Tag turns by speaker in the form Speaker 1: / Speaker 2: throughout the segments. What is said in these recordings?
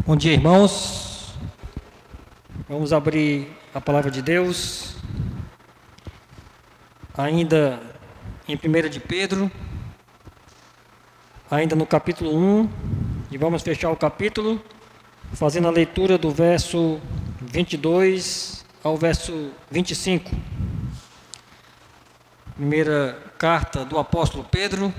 Speaker 1: Bom dia, irmãos. Vamos abrir a palavra de Deus, ainda em 1 de Pedro, ainda no capítulo 1, e vamos fechar o capítulo, fazendo a leitura do verso 22 ao verso 25. Primeira carta do apóstolo Pedro.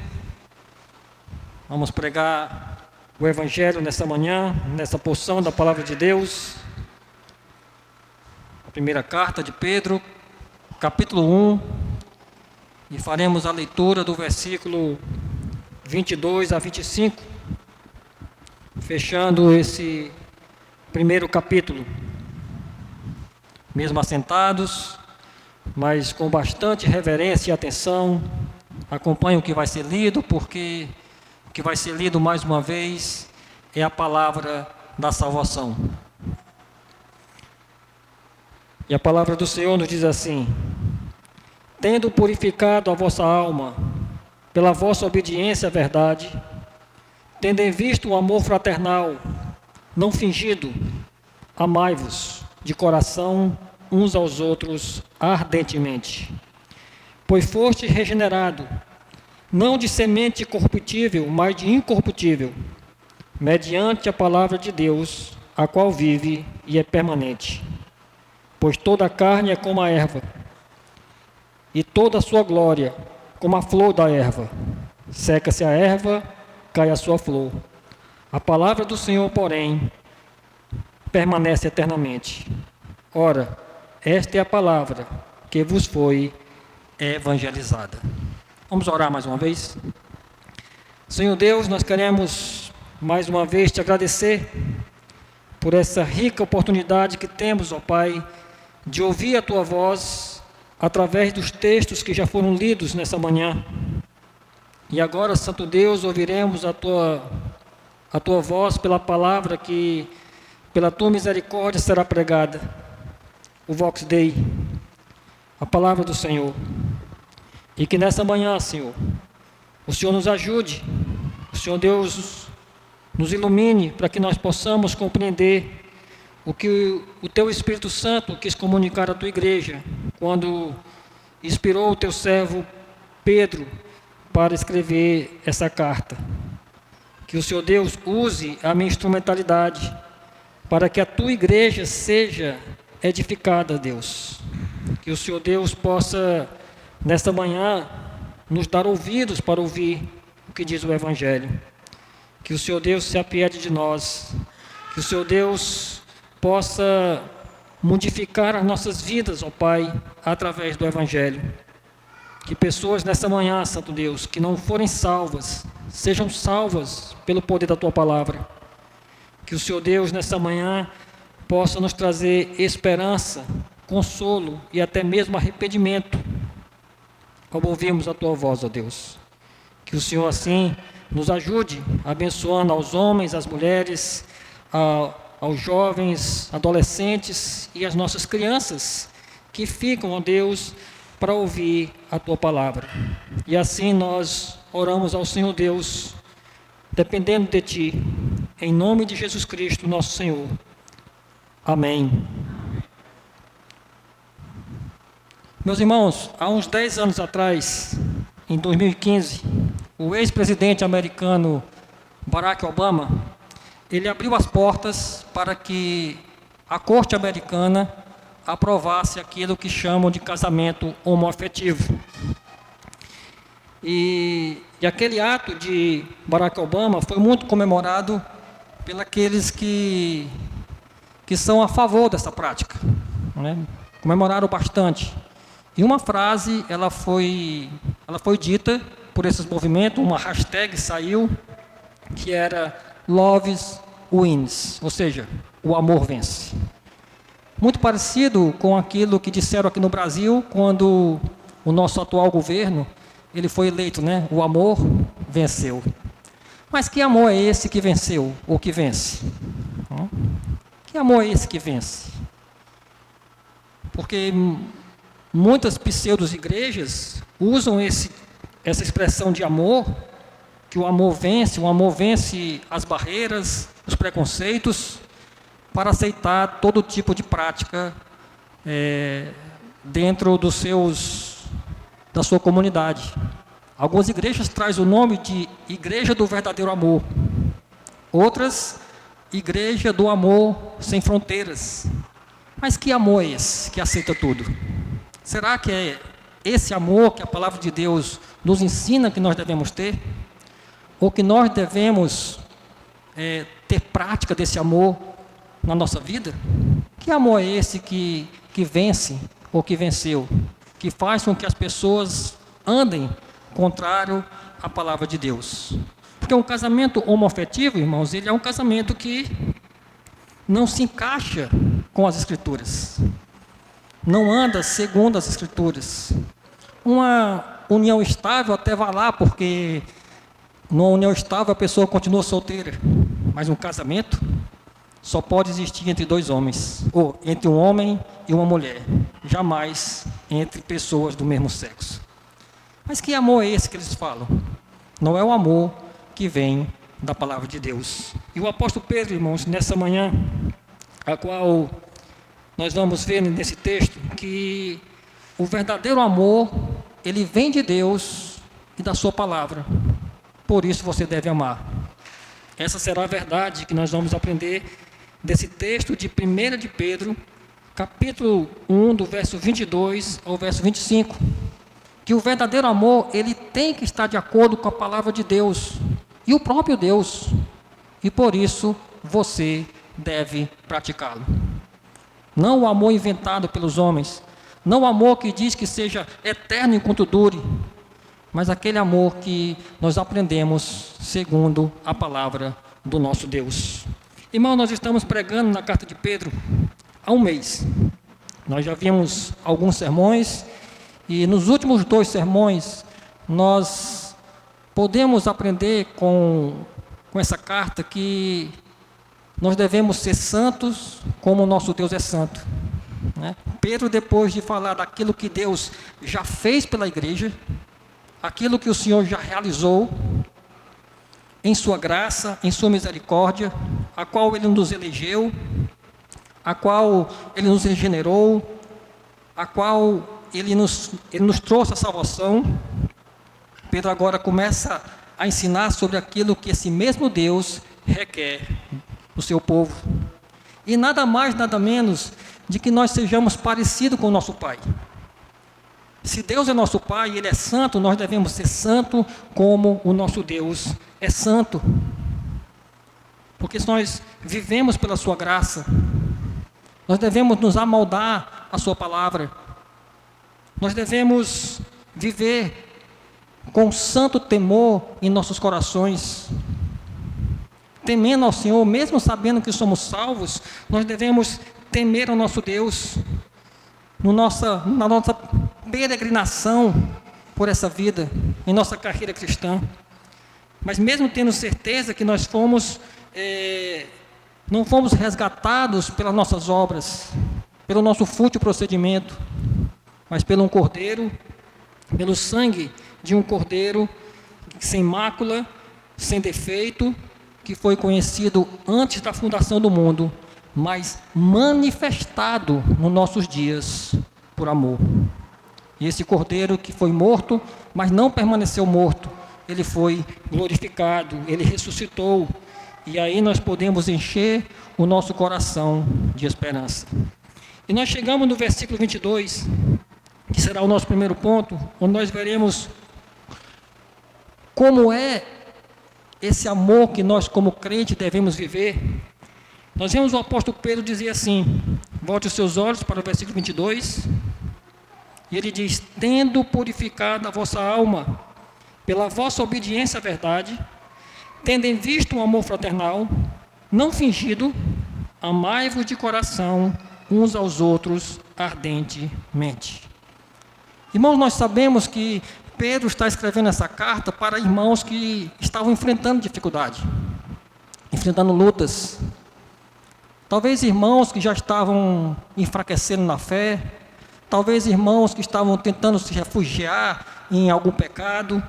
Speaker 1: Vamos pregar o Evangelho nessa manhã, nessa porção da palavra de Deus. A primeira carta de Pedro, capítulo 1, e faremos a leitura do versículo 22 a 25, fechando esse primeiro capítulo. Mesmo assentados, mas com bastante reverência e atenção, acompanhe o que vai ser lido, porque o que vai ser lido mais uma vez é a palavra da salvação. E a palavra do Senhor nos diz assim: tendo purificado a vossa alma pela vossa obediência à verdade, tendo em vista o amor fraternal, não fingido, amai-vos de coração uns aos outros ardentemente, pois foste regenerado, não de semente corruptível, mas de incorruptível, mediante a palavra de Deus, a qual vive e é permanente. Pois toda a carne é como a erva, e toda a sua glória como a flor da erva. Seca-se a erva, cai a sua flor. A palavra do Senhor, porém, permanece eternamente. Ora, esta é a palavra que vos foi evangelizada. Vamos orar mais uma vez? Senhor Deus, nós queremos mais uma vez te agradecer por essa rica oportunidade que temos, ó Pai, de ouvir a Tua voz através dos textos que já foram lidos nessa manhã. E agora, Santo Deus, ouviremos a Tua voz pela palavra que, pela Tua misericórdia, será pregada. O Vox Dei, a palavra do Senhor. E que nessa manhã, Senhor, o Senhor nos ajude, o Senhor Deus nos ilumine para que nós possamos compreender o que o Teu Espírito Santo quis comunicar à Tua igreja, quando inspirou o Teu servo Pedro para escrever essa carta. Que o Senhor Deus use a minha instrumentalidade para que a Tua igreja seja edificada, Deus. Que o Senhor Deus possa, nesta manhã, nos dar ouvidos para ouvir o que diz o Evangelho. Que o Senhor Deus se apiede de nós. Que o Senhor Deus possa modificar as nossas vidas, ó Pai, através do Evangelho. Que pessoas nessa manhã, Santo Deus, que não forem salvas, sejam salvas pelo poder da Tua palavra. Que o Senhor Deus, nessa manhã, possa nos trazer esperança, consolo e até mesmo arrependimento ao ouvirmos a Tua voz, ó Deus. Que o Senhor, assim, nos ajude, abençoando aos homens, às mulheres, aos jovens, adolescentes e às nossas crianças que ficam, ó Deus, para ouvir a Tua palavra. E assim nós oramos ao Senhor Deus, dependendo de Ti, em nome de Jesus Cristo, nosso Senhor. Amém. Meus irmãos, há uns 10 anos atrás, em 2015, o ex-presidente americano Barack Obama, ele abriu as portas para que a corte americana aprovasse aquilo que chamam de casamento homoafetivo. E aquele ato de Barack Obama foi muito comemorado pelos que são a favor dessa prática, né? Comemoraram bastante. E uma frase, ela foi dita por esses movimentos, uma hashtag saiu, que era Love Wins, ou seja, o amor vence. Muito parecido com aquilo que disseram aqui no Brasil, quando o nosso atual governo, ele foi eleito, né? O amor venceu. Mas que amor é esse que venceu, ou que vence? Que amor é esse que vence? Porque muitas pseudo-igrejas usam essa expressão de amor que o amor vence as barreiras, os preconceitos, para aceitar todo tipo de prática dentro da sua comunidade. Algumas igrejas trazem o nome de Igreja do Verdadeiro Amor. Outras, Igreja do Amor Sem Fronteiras. Mas que amor é esse que aceita tudo? Será que é esse amor que a palavra de Deus nos ensina que nós devemos ter? Ou que nós devemos ter prática desse amor na nossa vida? Que amor é esse que vence ou que venceu? Que faz com que as pessoas andem contrário à palavra de Deus? Porque um casamento homoafetivo, irmãos, ele é um casamento que não se encaixa com as Escrituras. Não anda segundo as Escrituras. Uma união estável até vai lá, porque numa união estável a pessoa continua solteira. Mas um casamento só pode existir entre dois homens, ou entre um homem e uma mulher. Jamais entre pessoas do mesmo sexo. Mas que amor é esse que eles falam? Não é o amor que vem da palavra de Deus. E o apóstolo Pedro, irmãos, nessa manhã, a qual nós vamos ver nesse texto, que o verdadeiro amor, ele vem de Deus e da sua palavra. Por isso você deve amar. Essa será a verdade que nós vamos aprender desse texto de 1 de Pedro, capítulo 1, do verso 22 ao verso 25. Que o verdadeiro amor, ele tem que estar de acordo com a palavra de Deus e o próprio Deus, e por isso você deve praticá-lo. Não o amor inventado pelos homens, não o amor que diz que seja eterno enquanto dure, mas aquele amor que nós aprendemos segundo a palavra do nosso Deus. Irmão, nós estamos pregando na carta de Pedro há um mês. Nós já vimos alguns sermões, e nos últimos 2 sermões, nós podemos aprender com essa carta que nós devemos ser santos como o nosso Deus é santo. Né? Pedro, depois de falar daquilo que Deus já fez pela igreja, aquilo que o Senhor já realizou, em sua graça, em sua misericórdia, a qual Ele nos elegeu, a qual Ele nos regenerou, a qual Ele nos trouxe a salvação. Pedro agora começa a ensinar sobre aquilo que esse mesmo Deus requer do seu povo. E nada mais, nada menos de que nós sejamos parecidos com o nosso Pai. Se Deus é nosso Pai e Ele é santo, nós devemos ser santo como o nosso Deus é santo. Porque se nós vivemos pela sua graça, nós devemos nos amoldar à sua palavra. Nós devemos viver com santo temor em nossos corações, temendo ao Senhor, mesmo sabendo que somos salvos. Nós devemos temer ao nosso Deus, na nossa peregrinação por essa vida, em nossa carreira cristã. Mas mesmo tendo certeza que nós não fomos resgatados pelas nossas obras, pelo nosso fútil procedimento, mas pelo sangue de um cordeiro sem mácula, sem defeito, que foi conhecido antes da fundação do mundo, mas manifestado nos nossos dias por amor. E esse cordeiro que foi morto, mas não permaneceu morto, ele foi glorificado, ele ressuscitou, e aí nós podemos encher o nosso coração de esperança. E nós chegamos no versículo 22, que será o nosso primeiro ponto, onde nós veremos como é esse amor que nós como crente devemos viver. Nós vemos o apóstolo Pedro dizer assim, volte os seus olhos para o versículo 22, e ele diz: tendo purificado a vossa alma pela vossa obediência à verdade, tendo em vista um amor fraternal, não fingido, amai-vos de coração uns aos outros ardentemente. Irmãos, nós sabemos que Pedro está escrevendo essa carta para irmãos que estavam enfrentando dificuldade, enfrentando lutas. Talvez irmãos que já estavam enfraquecendo na fé, talvez irmãos que estavam tentando se refugiar em algum pecado.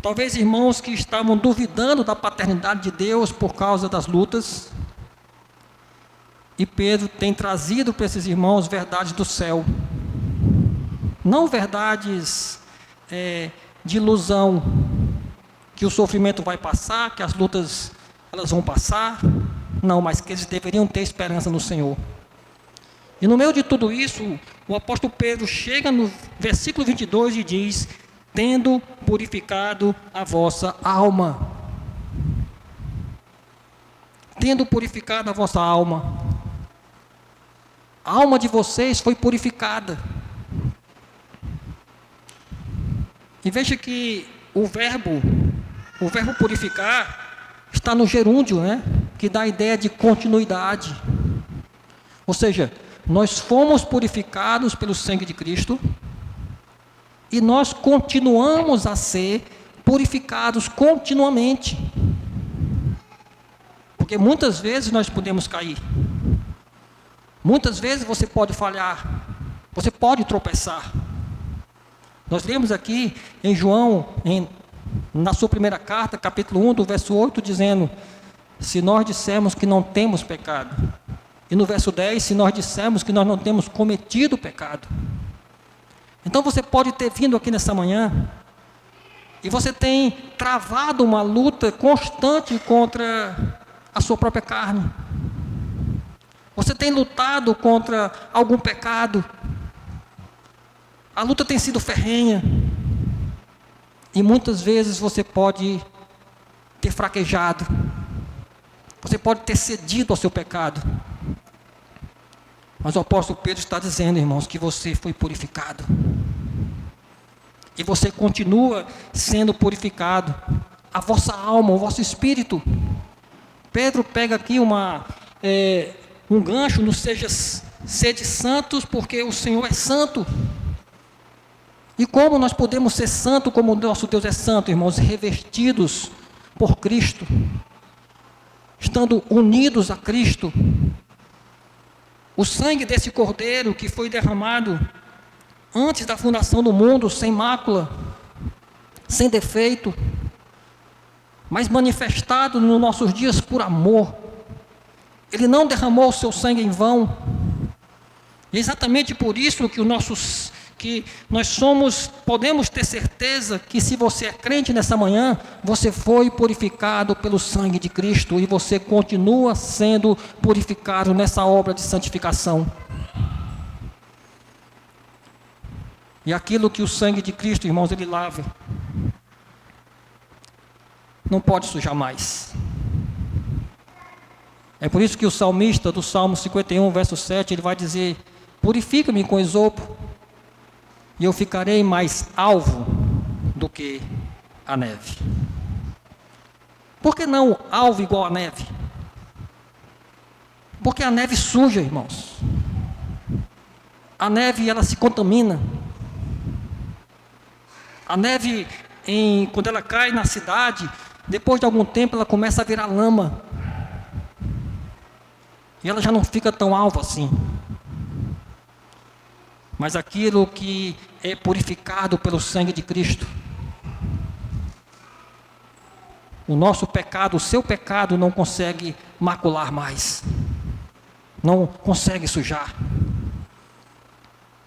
Speaker 1: Talvez irmãos que estavam duvidando da paternidade de Deus por causa das lutas. E Pedro tem trazido para esses irmãos verdades do céu. Não verdades de ilusão, que o sofrimento vai passar, que as lutas elas vão passar. Não, mas que eles deveriam ter esperança no Senhor. E no meio de tudo isso, o apóstolo Pedro chega no versículo 22 e diz: tendo purificado a vossa alma. Tendo purificado a vossa alma. A alma de vocês foi purificada. E veja que o verbo purificar está no gerúndio, né? Que dá a ideia de continuidade. Ou seja, nós fomos purificados pelo sangue de Cristo e nós continuamos a ser purificados continuamente. Porque muitas vezes nós podemos cair. Muitas vezes você pode falhar. Você pode tropeçar. Nós lemos aqui em João, na sua primeira carta, capítulo 1, do verso 8, dizendo: se nós dissermos que não temos pecado. E no verso 10, se nós dissermos que nós não temos cometido pecado. Então você pode ter vindo aqui nessa manhã e você tem travado uma luta constante contra a sua própria carne. Você tem lutado contra algum pecado. A luta tem sido ferrenha. E muitas vezes você pode ter fraquejado. Você pode ter cedido ao seu pecado. Mas o apóstolo Pedro está dizendo, irmãos, que você foi purificado. E você continua sendo purificado. A vossa alma, o vosso espírito. Pedro pega aqui um gancho no sede santos, porque o Senhor é santo. E como nós podemos ser santos como o nosso Deus é santo, irmãos? Revestidos por Cristo. Estando unidos a Cristo. O sangue desse cordeiro que foi derramado antes da fundação do mundo, sem mácula, sem defeito, mas manifestado nos nossos dias por amor. Ele não derramou o seu sangue em vão. E é exatamente por isso que podemos ter certeza que se você é crente nessa manhã, você foi purificado pelo sangue de Cristo e você continua sendo purificado nessa obra de santificação. E aquilo que o sangue de Cristo, irmãos, ele lava, não pode sujar mais. É por isso que o salmista do Salmo 51, verso 7, ele vai dizer: purifica-me com esopo, e eu ficarei mais alvo do que a neve. Por que não alvo igual a neve? Porque a neve suja, irmãos. A neve, ela se contamina. A neve, quando ela cai na cidade, depois de algum tempo ela começa a virar lama. E ela já não fica tão alva assim. Mas aquilo que é purificado pelo sangue de Cristo, o nosso pecado, o seu pecado não consegue macular mais, não consegue sujar.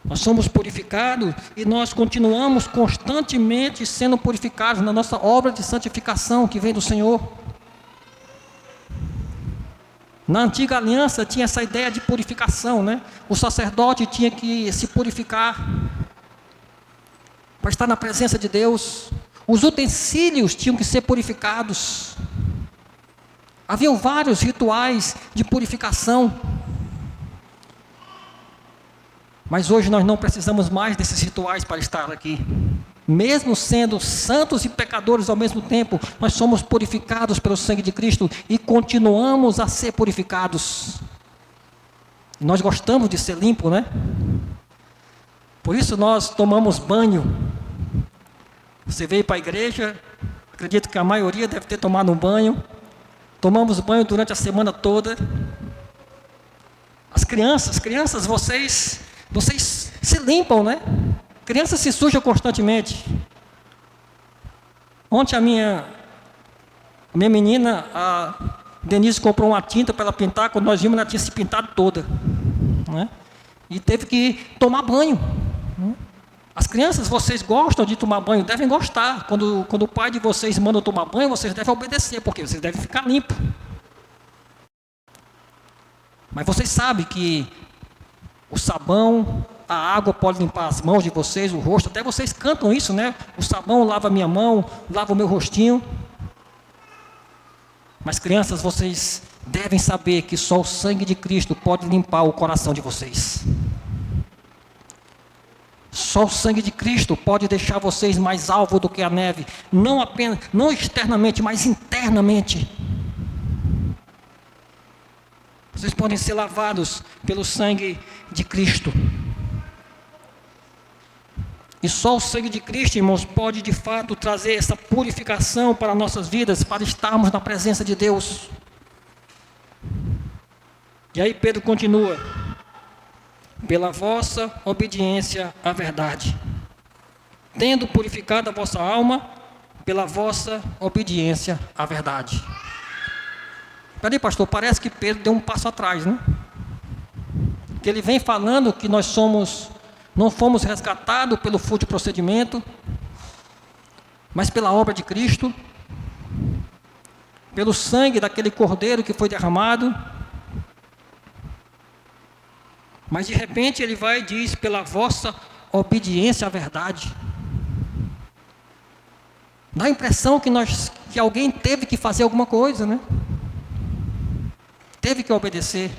Speaker 1: Nós somos purificados e nós continuamos constantemente sendo purificados na nossa obra de santificação que vem do Senhor. Na antiga aliança tinha essa ideia de purificação, né? O sacerdote tinha que se purificar para estar na presença de Deus. Os utensílios tinham que ser purificados. Haviam vários rituais de purificação. Mas hoje nós não precisamos mais desses rituais para estar aqui. Mesmo sendo santos e pecadores ao mesmo tempo, nós somos purificados pelo sangue de Cristo e continuamos a ser purificados. E nós gostamos de ser limpo, né? Por isso nós tomamos banho. Você veio para a igreja, acredito que a maioria deve ter tomado um banho. Tomamos banho durante a semana toda. As crianças, vocês se limpam, né? Criança se suja constantemente. Ontem a minha menina, a Denise, comprou uma tinta para ela pintar. Quando nós vimos, ela tinha se pintado toda, né? E teve que tomar banho, né? As crianças, vocês gostam de tomar banho, devem gostar. Quando o pai de vocês manda tomar banho, vocês devem obedecer, porque vocês devem ficar limpos. Mas vocês sabem que o sabão, a água pode limpar as mãos de vocês, o rosto. Até vocês cantam isso, né? O sabão lava a minha mão, lava o meu rostinho. Mas crianças, vocês devem saber que só o sangue de Cristo pode limpar o coração de vocês. Só o sangue de Cristo pode deixar vocês mais alvos do que a neve. Não apenas, não externamente, mas internamente. Vocês podem ser lavados pelo sangue de Cristo. E só o sangue de Cristo, irmãos, pode de fato trazer essa purificação para nossas vidas, para estarmos na presença de Deus. E aí Pedro continua: pela vossa obediência à verdade, tendo purificado a vossa alma, pela vossa obediência à verdade. Peraí, pastor, parece que Pedro deu um passo atrás, né? Que ele vem falando que nós não fomos resgatados pelo fútil procedimento, mas pela obra de Cristo, pelo sangue daquele cordeiro que foi derramado. Mas de repente ele vai e diz: pela vossa obediência à verdade. Dá a impressão que alguém teve que fazer alguma coisa, né? Teve que obedecer.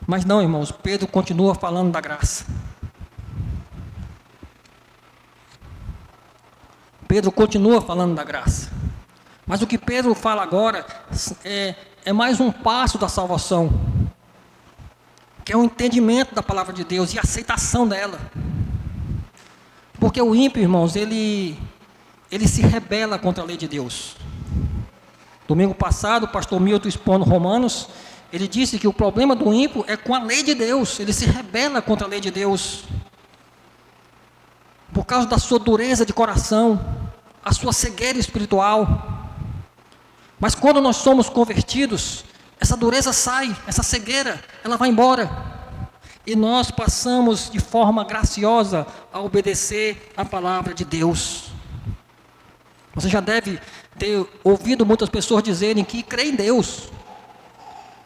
Speaker 1: Mas não, irmãos, Pedro continua falando da graça. Pedro continua falando da graça. Mas o que Pedro fala agora é mais um passo da salvação, que é o entendimento da palavra de Deus e a aceitação dela. Porque o ímpio, irmãos, ele se rebela contra a lei de Deus. Domingo passado, o pastor Milton, expondo Romanos, ele disse que o problema do ímpio é com a lei de Deus. Ele se rebela contra a lei de Deus, por causa da sua dureza de coração, a sua cegueira espiritual. Mas quando nós somos convertidos, essa dureza sai, essa cegueira, ela vai embora. E nós passamos de forma graciosa a obedecer a palavra de Deus. Você já deve ter ouvido muitas pessoas dizerem que crê em Deus,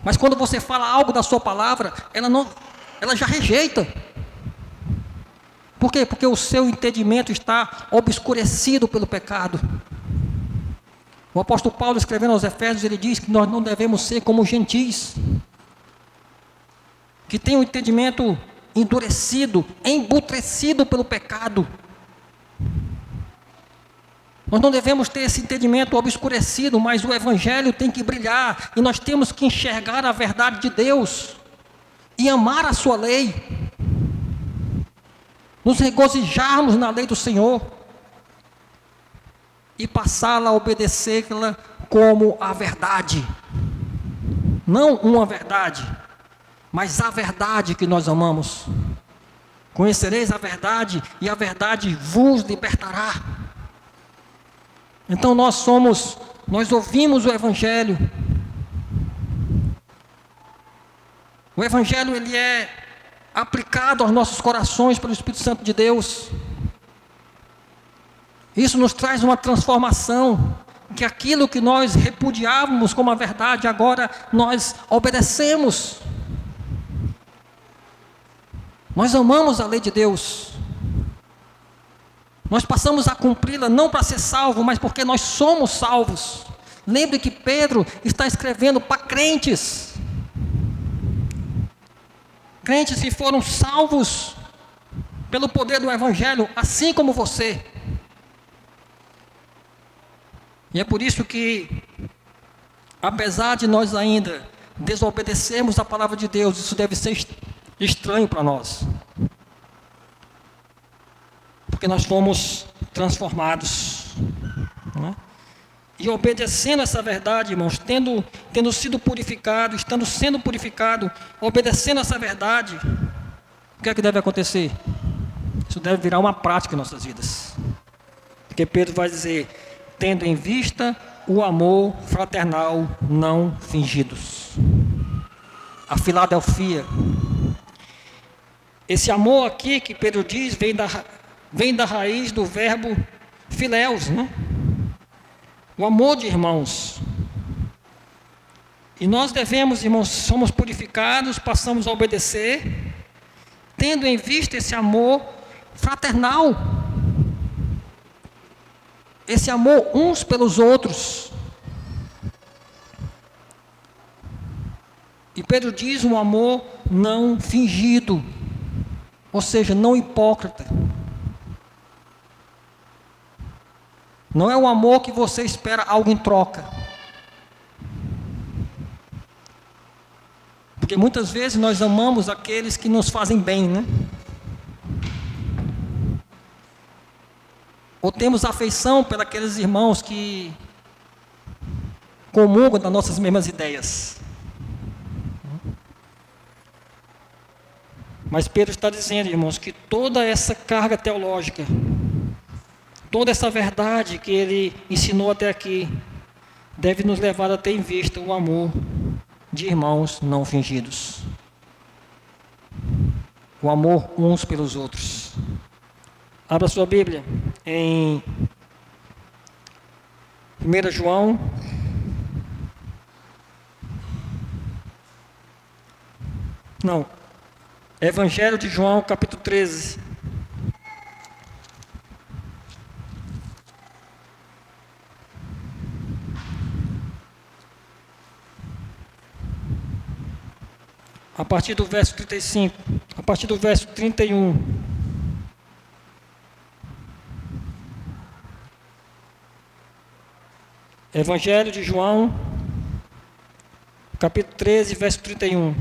Speaker 1: mas quando você fala algo da sua palavra, ela já rejeita. Por quê? Porque o seu entendimento está obscurecido pelo pecado. O apóstolo Paulo, escrevendo aos Efésios, ele diz que nós não devemos ser como gentis, que tem o entendimento endurecido, embutrecido pelo pecado. Nós não devemos ter esse entendimento obscurecido, mas o Evangelho tem que brilhar, e nós temos que enxergar a verdade de Deus, e amar a sua lei, nos regozijarmos na lei do Senhor, e passá-la a obedecê-la como a verdade. Não uma verdade, mas a verdade que nós amamos. Conhecereis a verdade, e a verdade vos libertará. Então nós ouvimos o Evangelho. O Evangelho, ele é aplicado aos nossos corações pelo Espírito Santo de Deus. Isso nos traz uma transformação, que aquilo que nós repudiávamos como a verdade, agora nós obedecemos. Nós amamos a lei de Deus. Nós passamos a cumpri-la não para ser salvo, mas porque nós somos salvos. Lembre que Pedro está escrevendo para crentes. Crentes que foram salvos pelo poder do Evangelho, assim como você. E é por isso que, apesar de nós ainda desobedecermos a palavra de Deus, isso deve ser estranho para nós. Porque nós fomos transformados, né? E obedecendo essa verdade, irmãos, tendo sido purificado, estando sendo purificado, obedecendo essa verdade, o que é que deve acontecer? Isso deve virar uma prática em nossas vidas. Porque Pedro vai dizer, tendo em vista o amor fraternal não fingidos. A Filadelfia. Esse amor aqui que Pedro diz vem da raiz do verbo filéus, né? O amor de irmãos. E nós devemos, irmãos, somos purificados, passamos a obedecer, tendo em vista esse amor fraternal. Esse amor uns pelos outros. E Pedro diz um amor não fingido, ou seja, não hipócrita. Não é um amor que você espera algo em troca. Porque muitas vezes nós amamos aqueles que nos fazem bem, né? Ou temos afeição pelos irmãos que comungam das nossas mesmas ideias. Mas Pedro está dizendo, irmãos, que toda essa carga teológica, toda essa verdade que ele ensinou até aqui, deve nos levar a ter em vista o amor de irmãos não fingidos. O amor uns pelos outros. Abra sua Bíblia em 1 João. Não. Evangelho de João, capítulo 13. A partir do verso 35, a partir do verso 31. Evangelho de João, capítulo 13, verso 31.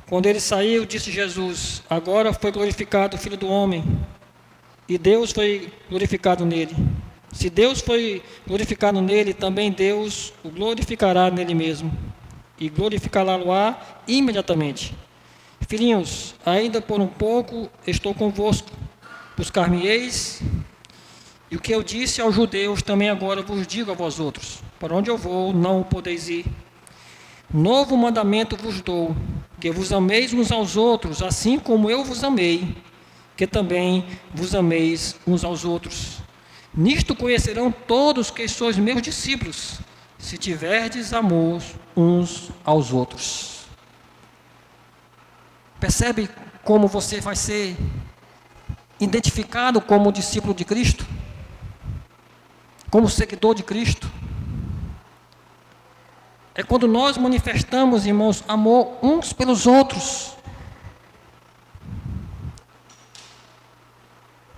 Speaker 1: Quando ele saiu, disse Jesus, agora foi glorificado o Filho do Homem, e Deus foi glorificado nele. Se Deus foi glorificado nele, também Deus o glorificará nele mesmo, e glorificá-lo-á imediatamente. Filhinhos, ainda por um pouco estou convosco, buscar-me-eis, e o que eu disse aos judeus, também agora vos digo a vós outros, para onde eu vou, não podeis ir. Novo mandamento vos dou, que vos ameis uns aos outros, assim como eu vos amei, que também vos ameis uns aos outros. Nisto conhecerão todos que sois meus discípulos, se tiverdes amor uns aos outros. Percebe como você vai ser identificado como discípulo de Cristo? Como seguidor de Cristo? É quando nós manifestamos, irmãos, amor uns pelos outros.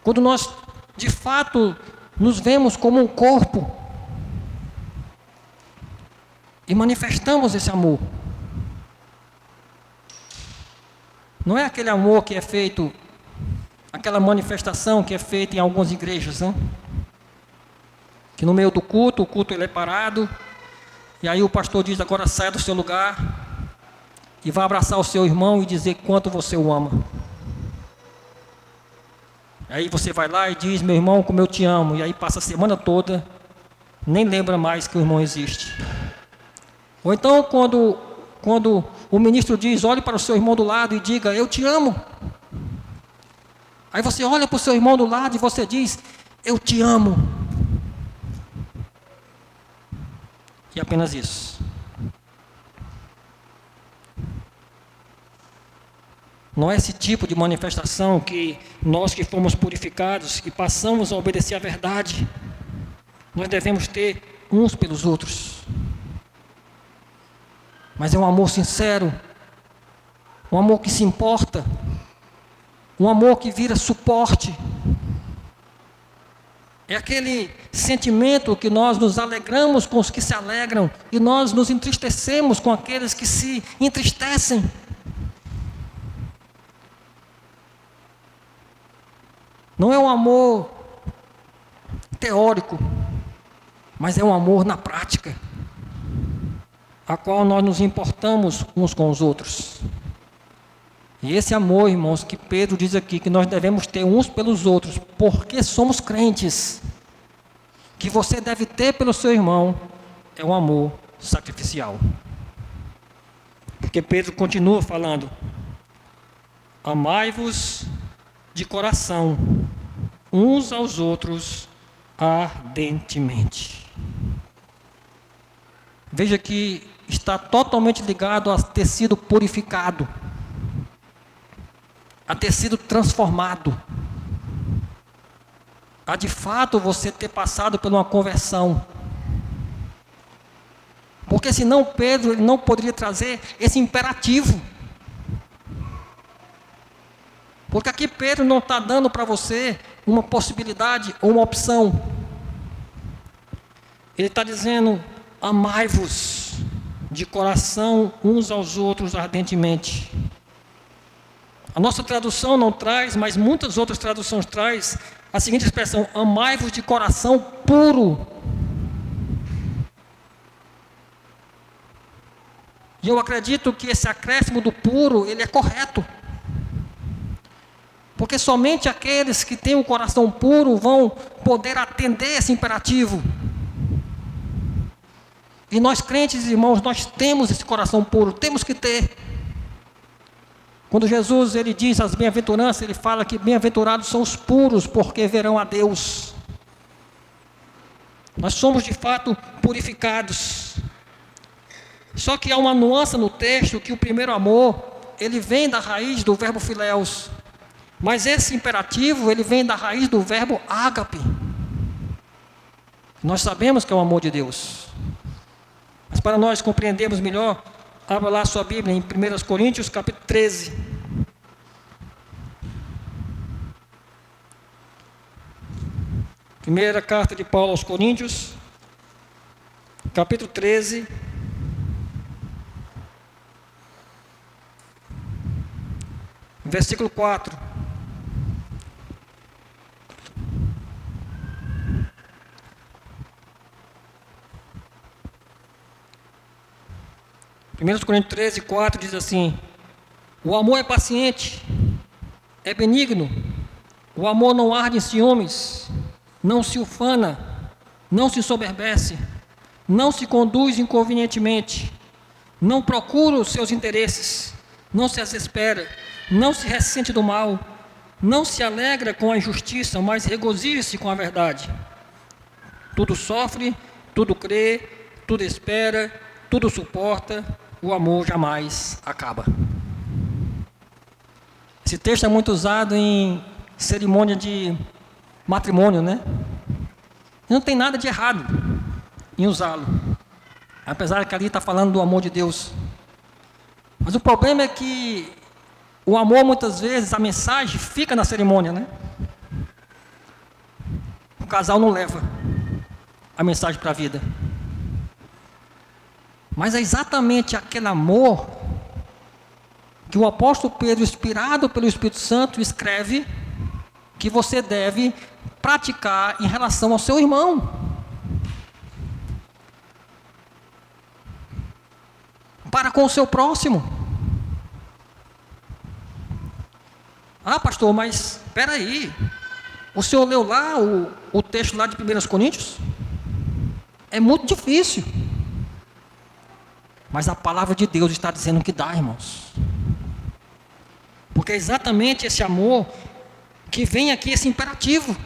Speaker 1: Quando nós, de fato, nos vemos como um corpo e manifestamos esse amor. Não é aquele amor que é feito, aquela manifestação que é feita em algumas igrejas, né? Que no meio do culto, o culto ele é parado, e aí o pastor diz, agora saia do seu lugar, e vai abraçar o seu irmão e dizer quanto você o ama. Aí você vai lá e diz, meu irmão, como eu te amo, e aí passa a semana toda, nem lembra mais que o irmão existe. Ou então quando o ministro diz, olhe para o seu irmão do lado e diga, eu te amo. Aí você olha para o seu irmão do lado e você diz, eu te amo. E apenas isso. Não é esse tipo de manifestação que nós que fomos purificados, que passamos a obedecer à verdade, nós devemos ter uns pelos outros. Mas é um amor sincero, um amor que se importa, um amor que vira suporte. É aquele sentimento que nós nos alegramos com os que se alegram e nós nos entristecemos com aqueles que se entristecem. Não é um amor teórico, mas é um amor na prática, a qual nós nos importamos uns com os outros. E esse amor, irmãos, que Pedro diz aqui, que nós devemos ter uns pelos outros, porque somos crentes, que você deve ter pelo seu irmão, é um amor sacrificial. Porque Pedro continua falando: amai-vos de coração, uns aos outros, ardentemente. Veja que está totalmente ligado a ter sido purificado, a ter sido transformado, a de fato você ter passado por uma conversão. Porque senão Pedro ele não poderia trazer esse imperativo. Porque aqui Pedro não está dando para você uma possibilidade ou uma opção. Ele está dizendo: amai-vos de coração uns aos outros ardentemente. A nossa tradução não traz, mas muitas outras traduções traz a seguinte expressão: amai-vos de coração puro. E eu acredito que esse acréscimo do puro, ele é correto. Porque somente aqueles que têm o coração puro vão poder atender esse imperativo. E nós crentes, irmãos, nós temos esse coração puro, temos que ter. Quando Jesus ele diz as bem-aventuranças, ele fala que bem-aventurados são os puros, porque verão a Deus. Nós somos de fato purificados. Só que há uma nuance no texto, que o primeiro amor, ele vem da raiz do verbo filéus. Mas esse imperativo, ele vem da raiz do verbo ágape. Nós sabemos que é o amor de Deus. Mas para nós compreendermos melhor, abra lá sua Bíblia em 1 Coríntios, capítulo 13. Primeira carta de Paulo aos Coríntios, capítulo 13. Versículo 4. Primeiros Coríntios 13, 4 diz assim: o amor é paciente, é benigno, o amor não arde em ciúmes, não se ufana, não se soberbece, não se conduz inconvenientemente, não procura os seus interesses, não se exaspera, não se ressente do mal, não se alegra com a injustiça, mas regozija-se com a verdade. Tudo sofre, tudo crê, tudo espera, tudo suporta, o amor jamais acaba. Esse texto é muito usado em cerimônia de matrimônio, né? E não tem nada de errado em usá-lo, apesar que ali está falando do amor de Deus. Mas o problema é que o amor, muitas vezes, a mensagem fica na cerimônia, né? O casal não leva a mensagem para a vida. Mas é exatamente aquele amor que o apóstolo Pedro, inspirado pelo Espírito Santo, escreve que você deve praticar em relação ao seu irmão. Para com o seu próximo. Ah, pastor, mas espera aí. O senhor leu lá o texto lá de 1 Coríntios? É muito difícil. Mas a palavra de Deus está dizendo que dá, irmãos. Porque é exatamente esse amor que vem aqui, esse imperativo.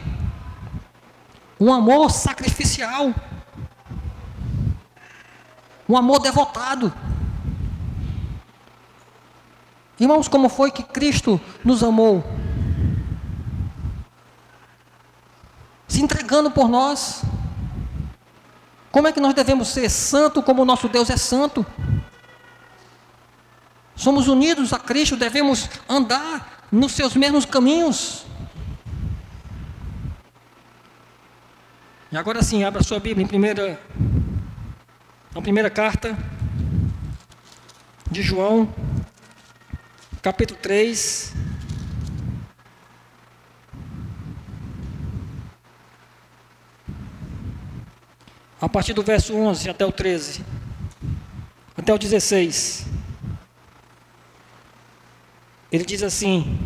Speaker 1: Um amor sacrificial. Um amor devotado. Irmãos, como foi que Cristo nos amou? Se entregando por nós. Como é que nós devemos ser santo como o nosso Deus é santo? Somos unidos a Cristo, devemos andar nos seus mesmos caminhos. E agora sim, abra sua Bíblia na primeira carta de João, capítulo 3. A partir do verso 11 até o 13, até o 16. Ele diz assim: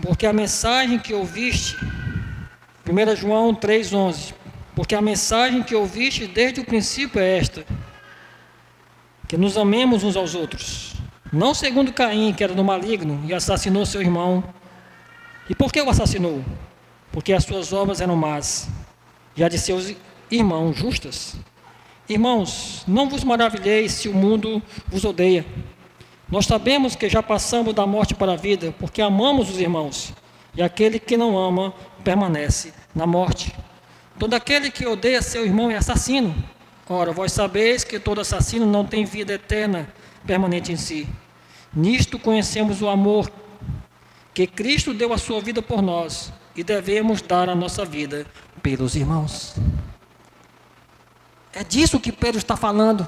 Speaker 1: porque a mensagem que ouviste, 1 João 3,11, porque a mensagem que ouviste desde o princípio é esta, que nos amemos uns aos outros, não segundo Caim, que era do maligno e assassinou seu irmão. E por que o assassinou? Porque as suas obras eram más, e a de seus irmãos justas. Irmãos, não vos maravilheis se o mundo vos odeia. Nós sabemos que já passamos da morte para a vida, porque amamos os irmãos, e aquele que não ama permanece na morte. Todo aquele que odeia seu irmão é assassino. Ora, vós sabeis que todo assassino não tem vida eterna permanente em si. Nisto conhecemos o amor, que Cristo deu a sua vida por nós, e devemos dar a nossa vida pelos irmãos. É disso que Pedro está falando.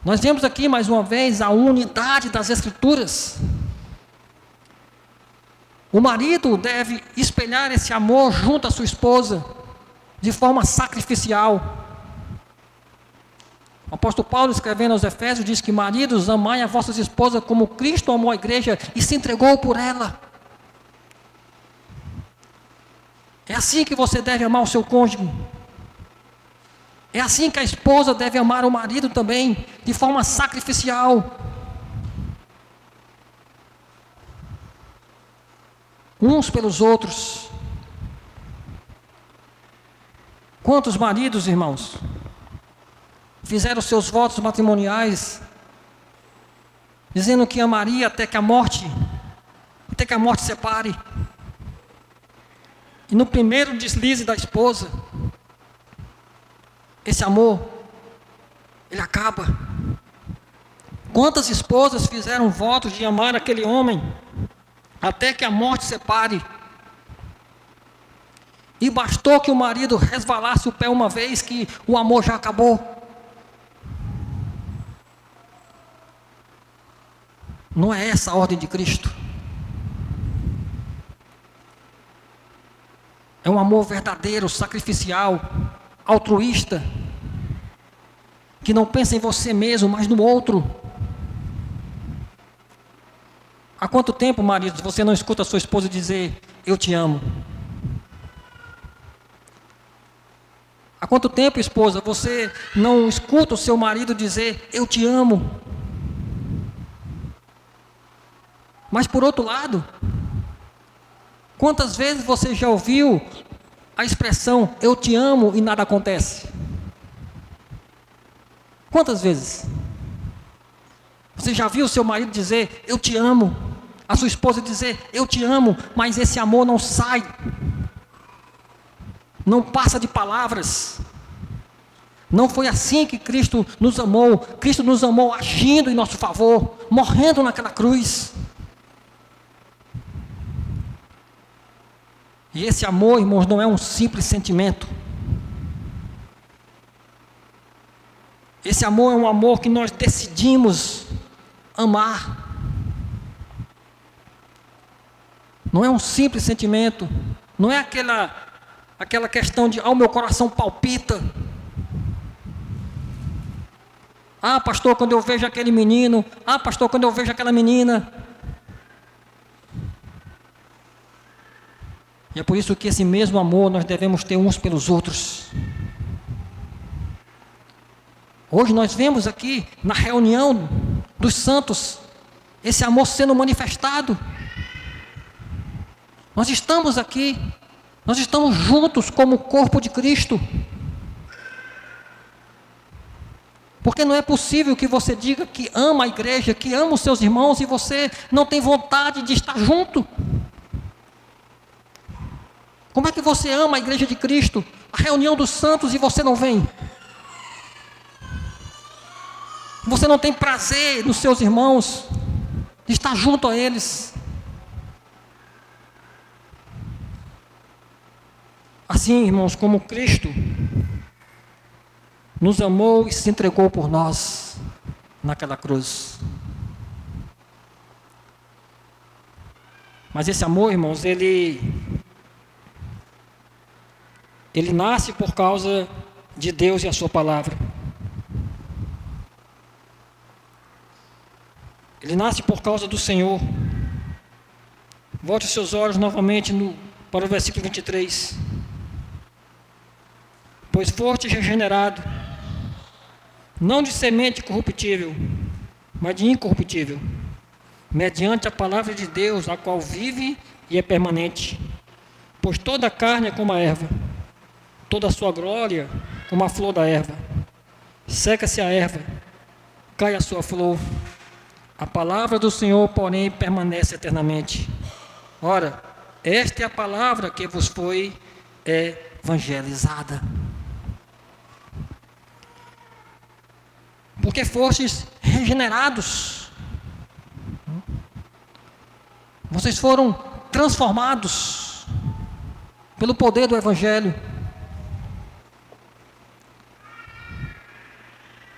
Speaker 1: Nós vemos aqui mais uma vez a unidade das Escrituras. O marido deve espelhar esse amor junto à sua esposa, de forma sacrificial. O apóstolo Paulo, escrevendo aos Efésios, diz que: maridos, amai a vossas esposas como Cristo amou a igreja e se entregou por ela. É assim que você deve amar o seu cônjuge. É assim que a esposa deve amar o marido também, de forma sacrificial. Uns pelos outros. Quantos maridos, irmãos, fizeram seus votos matrimoniais, dizendo que amaria até que a morte separe. E no primeiro deslize da esposa, esse amor, ele acaba. Quantas esposas fizeram votos de amar aquele homem, até que a morte separe. E bastou que o marido resvalasse o pé uma vez, que o amor já acabou. Não é essa a ordem de Cristo. É um amor verdadeiro, sacrificial, altruísta, que não pensa em você mesmo, mas no outro. Há quanto tempo, marido, você não escuta a sua esposa dizer: eu te amo? Há quanto tempo, esposa, você não escuta o seu marido dizer: eu te amo? Mas por outro lado, quantas vezes você já ouviu a expressão eu te amo e nada acontece? Quantas vezes? Você já viu o seu marido dizer eu te amo, a sua esposa dizer eu te amo, mas esse amor não sai, não passa de palavras? Não foi assim que Cristo nos amou. Cristo nos amou agindo em nosso favor, morrendo naquela cruz. E esse amor, irmãos, não é um simples sentimento. Esse amor é um amor que nós decidimos amar. Não é um simples sentimento. Não é aquela questão de: meu coração palpita. Pastor, quando eu vejo aquele menino. Pastor, quando eu vejo aquela menina. E é por isso que esse mesmo amor nós devemos ter uns pelos outros. Hoje nós vemos aqui, na reunião dos santos, esse amor sendo manifestado. Nós estamos aqui, nós estamos juntos como o corpo de Cristo. Porque não é possível que você diga que ama a igreja, que ama os seus irmãos, e você não tem vontade de estar junto. Como é que você ama a igreja de Cristo, a reunião dos santos, e você não vem? Você não tem prazer nos seus irmãos, de estar junto a eles. Assim, irmãos, como Cristo nos amou e se entregou por nós naquela cruz. Mas esse amor, irmãos, ele nasce por causa de Deus e a sua palavra. Ele nasce por causa do Senhor. Volte os seus olhos novamente para o versículo 23. Pois foste regenerado, não de semente corruptível, mas de incorruptível, mediante a palavra de Deus, a qual vive e é permanente. Pois toda a carne é como a erva, toda a sua glória como a flor da erva. Seca-se a erva, cai a sua flor. A palavra do Senhor, porém, permanece eternamente. Ora, esta é a palavra que vos foi evangelizada. Porque fostes regenerados. Vocês foram transformados pelo poder do Evangelho.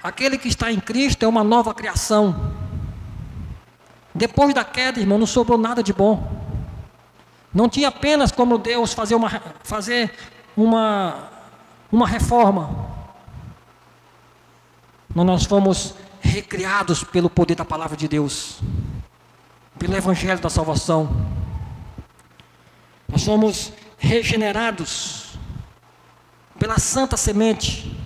Speaker 1: Aquele que está em Cristo é uma nova criação. Depois da queda, irmão, não sobrou nada de bom. Não tinha apenas como Deus fazer uma reforma. Nós fomos recriados pelo poder da palavra de Deus, pelo Evangelho da salvação. Nós somos regenerados pela santa semente,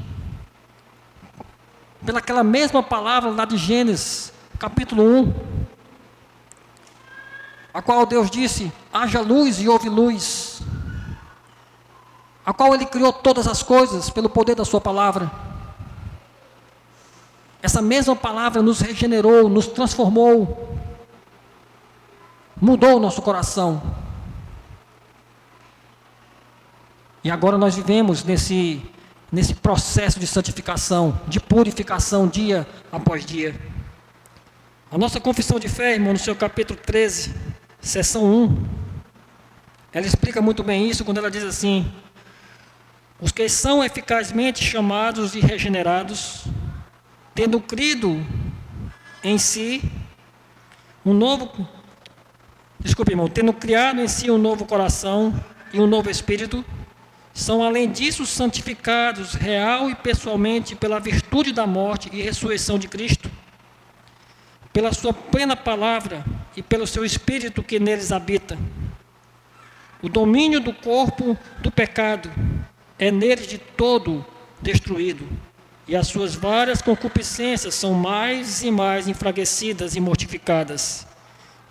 Speaker 1: pelaquela mesma palavra lá de Gênesis, capítulo 1, a qual Deus disse: haja luz e houve luz, a qual Ele criou todas as coisas pelo poder da sua palavra. Essa mesma palavra nos regenerou, nos transformou, mudou o nosso coração. E agora nós vivemos nesse processo de santificação, de purificação, dia após dia. A nossa confissão de fé, irmão, no seu capítulo 13, seção 1, ela explica muito bem isso quando ela diz assim: os que são eficazmente chamados e regenerados, tendo crido em si tendo criado em si um novo coração e um novo espírito, são além disso santificados real e pessoalmente pela virtude da morte e ressurreição de Cristo, pela sua plena palavra e pelo seu Espírito que neles habita. O domínio do corpo do pecado é neles de todo destruído, e as suas várias concupiscências são mais e mais enfraquecidas e mortificadas.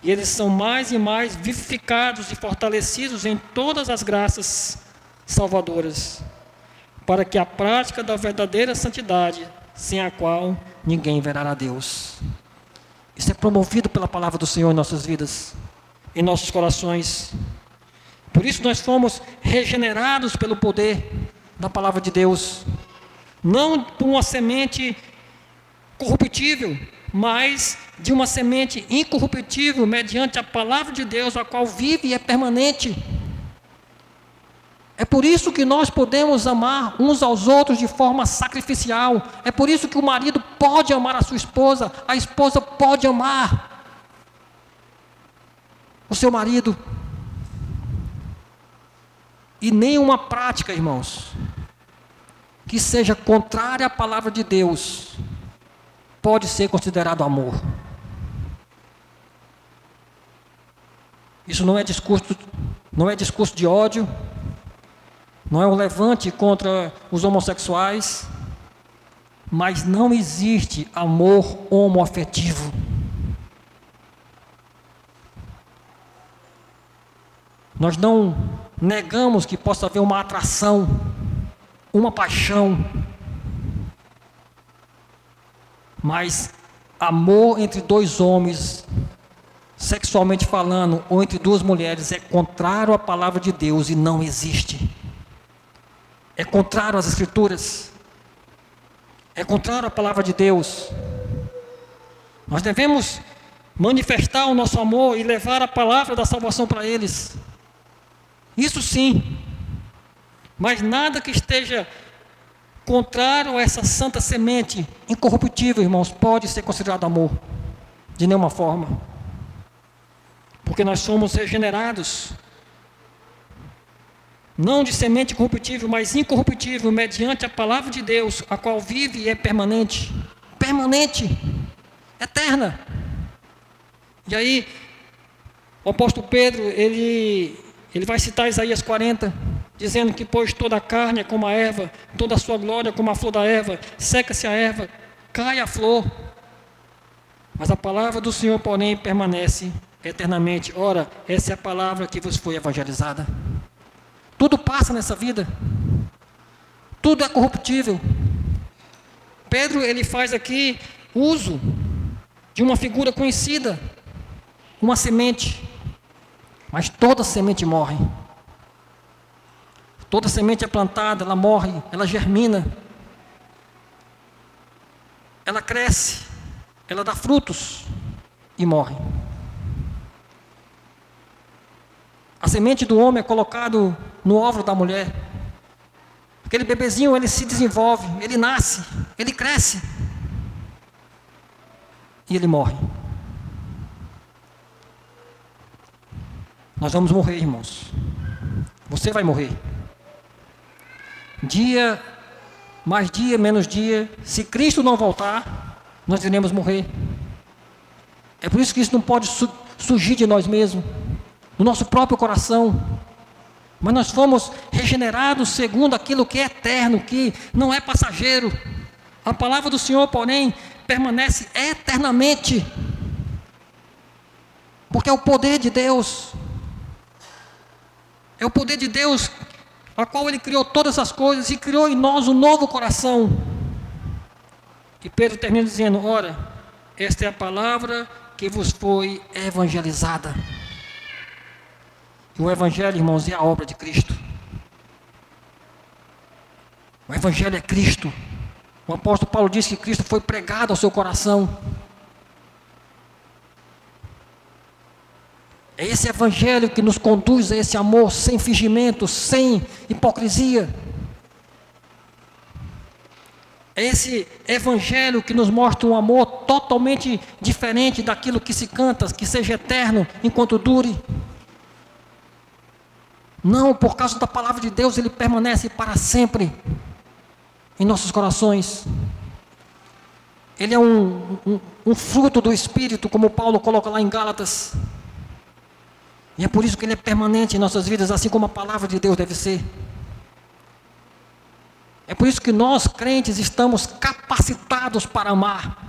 Speaker 1: E eles são mais e mais vivificados e fortalecidos em todas as graças salvadoras, para que a prática da verdadeira santidade, sem a qual ninguém verá a Deus. Isso é promovido pela palavra do Senhor em nossas vidas, em nossos corações. Por isso nós fomos regenerados pelo poder da palavra de Deus, não por uma semente corruptível, mas de uma semente incorruptível, mediante a palavra de Deus, a qual vive e é permanente. É por isso que nós podemos amar uns aos outros de forma sacrificial. É por isso que o marido pode amar a sua esposa, a esposa pode amar o seu marido. E nenhuma prática, irmãos, que seja contrária à palavra de Deus, pode ser considerado amor. Isso não é discurso de ódio, não é um levante contra os homossexuais, mas não existe amor homoafetivo. Nós não negamos que possa haver uma atração, uma paixão, mas amor entre dois homens, sexualmente falando, ou entre duas mulheres, é contrário à palavra de Deus e não existe. É contrário às Escrituras, é contrário à palavra de Deus. Nós devemos manifestar o nosso amor e levar a palavra da salvação para eles. Isso sim, mas nada que esteja contrário a essa santa semente incorruptível, irmãos, pode ser considerado amor, de nenhuma forma, porque nós somos regenerados, não de semente corruptível, mas incorruptível, mediante a palavra de Deus, a qual vive e é permanente, eterna. E aí, o apóstolo Pedro, ele vai citar Isaías 40, dizendo que pois toda a carne é como a erva, toda a sua glória é como a flor da erva, seca-se a erva, cai a flor, mas a palavra do Senhor, porém, permanece eternamente. Ora, essa é a palavra que vos foi evangelizada. Tudo passa nessa vida, tudo é corruptível. Pedro, ele faz aqui uso de uma figura conhecida, uma semente, mas toda semente morre. Toda semente é plantada, ela morre, ela germina, ela cresce, ela dá frutos e morre. A semente do homem é colocado no óvulo da mulher. Aquele bebezinho, ele se desenvolve, ele nasce, ele cresce e ele morre. Nós vamos morrer, irmãos. Você vai morrer. Dia, mais dia, menos dia. Se Cristo não voltar, nós iremos morrer. É por isso que isso não pode surgir de nós mesmos, do nosso próprio coração. Mas nós fomos regenerados segundo aquilo que é eterno, que não é passageiro. A palavra do Senhor, porém, permanece eternamente. Porque é o poder de Deus. É o poder de Deus, a qual Ele criou todas as coisas e criou em nós um novo coração. E Pedro termina dizendo: ora, esta é a palavra que vos foi evangelizada. E o Evangelho, irmãos, é a obra de Cristo. O Evangelho é Cristo. O apóstolo Paulo disse que Cristo foi pregado ao seu coração. É esse Evangelho que nos conduz a esse amor sem fingimento, sem hipocrisia. É esse Evangelho que nos mostra um amor totalmente diferente daquilo que se canta, que seja eterno enquanto dure. Não, por causa da palavra de Deus, ele permanece para sempre em nossos corações. Ele é um fruto do Espírito, como Paulo coloca lá em Gálatas. E é por isso que ele é permanente em nossas vidas, assim como a palavra de Deus deve ser. É por isso que nós, crentes, estamos capacitados para amar.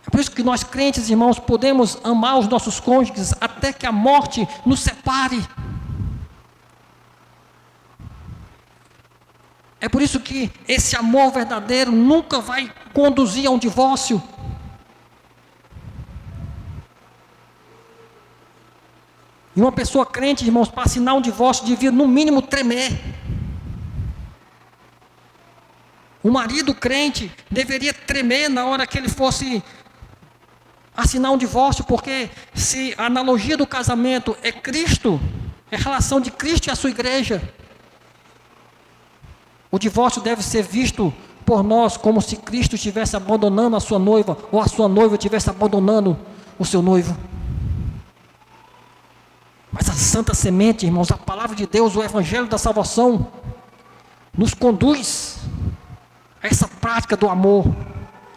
Speaker 1: É por isso que nós, crentes, irmãos, podemos amar os nossos cônjuges até que a morte nos separe. É por isso que esse amor verdadeiro nunca vai conduzir a um divórcio. E uma pessoa crente, irmãos, para assinar um divórcio, devia no mínimo tremer. O marido crente deveria tremer na hora que ele fosse assinar um divórcio, porque se a analogia do casamento é Cristo, é a relação de Cristo e a sua igreja, o divórcio deve ser visto por nós como se Cristo estivesse abandonando a sua noiva, ou a sua noiva estivesse abandonando o seu noivo. Mas a santa semente, irmãos, a palavra de Deus, o Evangelho da salvação, nos conduz a essa prática do amor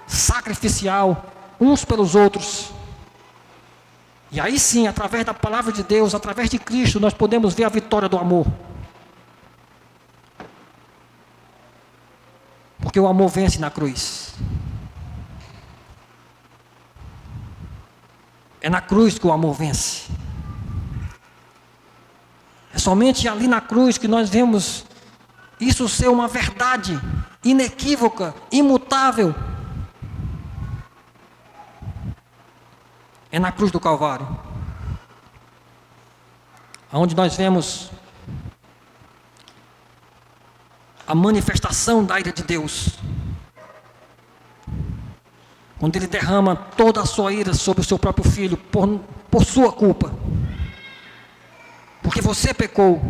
Speaker 1: sacrificial, uns pelos outros. E aí sim, através da palavra de Deus, através de Cristo, nós podemos ver a vitória do amor. Porque o amor vence na cruz. É na cruz que o amor vence. É somente ali na cruz que nós vemos isso ser uma verdade inequívoca, imutável. É na cruz do Calvário, onde nós vemos a manifestação da ira de Deus, quando Ele derrama toda a sua ira sobre o seu próprio Filho, por sua culpa, porque você pecou,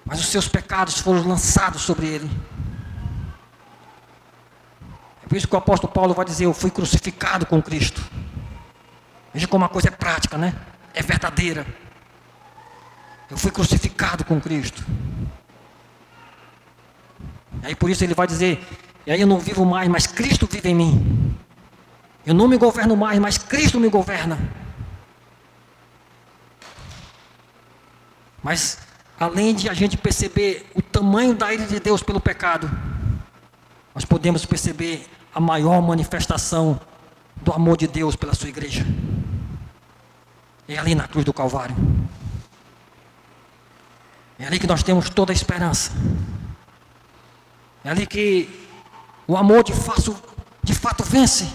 Speaker 1: mas os seus pecados foram lançados sobre Ele. É por isso que o apóstolo Paulo vai dizer: eu fui crucificado com Cristo. Veja como a coisa é prática, né? É verdadeira. Eu fui crucificado com Cristo. E aí por isso ele vai dizer: e aí eu não vivo mais, mas Cristo vive em mim. Eu não me governo mais, mas Cristo me governa. Mas, além de a gente perceber o tamanho da ira de Deus pelo pecado, nós podemos perceber a maior manifestação do amor de Deus pela sua igreja. É ali na cruz do Calvário. É ali que nós temos toda a esperança. É ali que o amor de fato vence.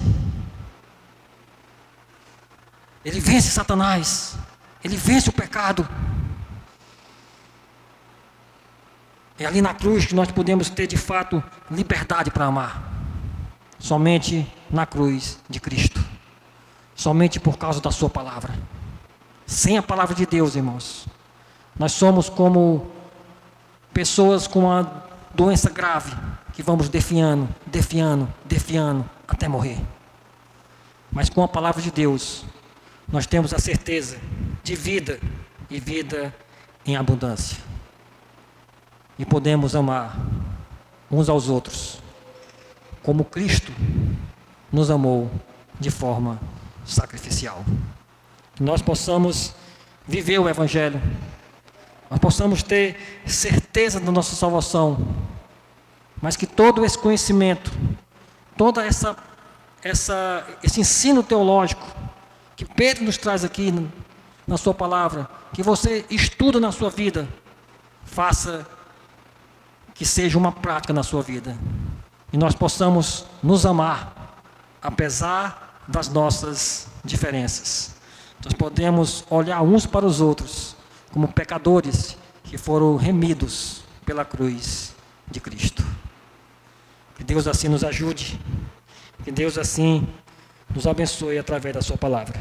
Speaker 1: Ele vence Satanás. Ele vence o pecado. É ali na cruz que nós podemos ter de fato liberdade para amar. Somente na cruz de Cristo. Somente por causa da sua palavra. Sem a palavra de Deus, irmãos, nós somos como pessoas com uma doença grave, que vamos definhando até morrer. Mas com a palavra de Deus, nós temos a certeza de vida e vida em abundância. E podemos amar uns aos outros, como Cristo nos amou de forma sacrificial. Que nós possamos viver o Evangelho, nós possamos ter certeza da nossa salvação, mas que todo esse conhecimento, toda esse ensino teológico que Pedro nos traz aqui na sua palavra, que você estuda na sua vida, faça que seja uma prática na sua vida. E nós possamos nos amar, apesar das nossas diferenças. Nós podemos olhar uns para os outros como pecadores que foram remidos pela cruz de Cristo. Que Deus assim nos ajude. Que Deus assim nos abençoe através da sua palavra.